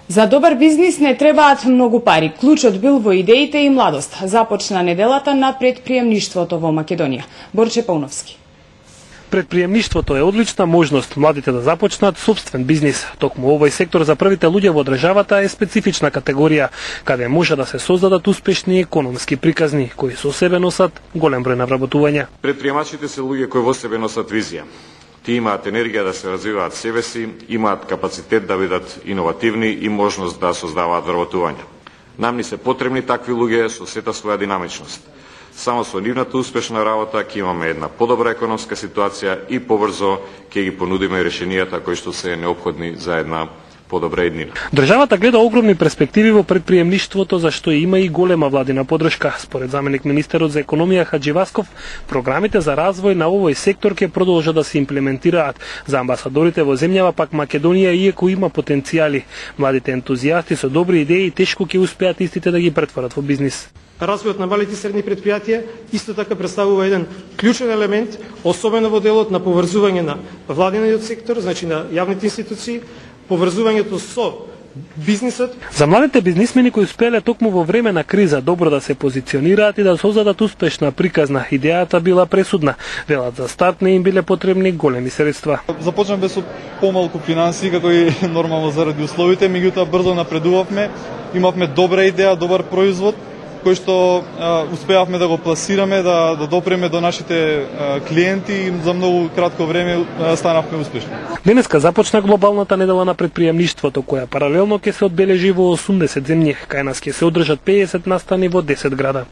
За добар бизнис не требаат многу пари. Клучот бил во идеите и младост. Започна неделата на предприемништвото во Македонија. Борче Пауновски. Предприемништвото е одлична можност младите да започнат собствен бизнис. Токму овој сектор за првите луѓе во државата е специфична категорија, каде може да се создадат успешни економски приказни, кои со себе носат голем број на вработувања. Предприемачите се луѓе кои во себе носат визија. Тие имаат енергија да се развиваат себе си, имаат капацитет да бидат иновативни и можност да создаваат вработувања. Нам ни се потребни такви луѓе со сета своја динамичност. Само со нивната успешна работа ќе имаме една подобра економска ситуација и побрзо ќе ги понудиме решенијата кои што се неопходни за една подобра еднина. Државата гледа огромни перспективи во предприемништвото, за што има и голема владина подршка. Според заменик министерот за економија Хаџи Васков, програмите за развој на овој сектор ќе продолжат да се имплементираат. За амбасадорите во земјава пак Македонија, иако има потенцијали, младите ентузијасти со добри идеи тешко ќе успеат истите да ги претворат во бизнис. Развојот на малите и средни предпријатија исто така представува еден клучен елемент, особено во делот на поврзување на владиниот сектор, значи на јавните институции, поврзувањето со бизнисот. За младите бизнисмени кои успеале токму во време на криза добро да се позиционираат и да создадат успешна приказна, идејата била пресудна. Велат за старт не им биле потребни големи средства. Започнавме со помалку финансии, како и нормално заради условите, меѓутоа брзо напредувавме, имавме добра идеја, добар производ, кој што успеавме да го пласираме, да допреме до нашите клиенти и за многу кратко време станавме успешни. Денеска започна глобалната недела на предприемништвото, која паралелно ќе се одбележи во 80 земји, кај нас ќе се одржат 50 настани во 10 града.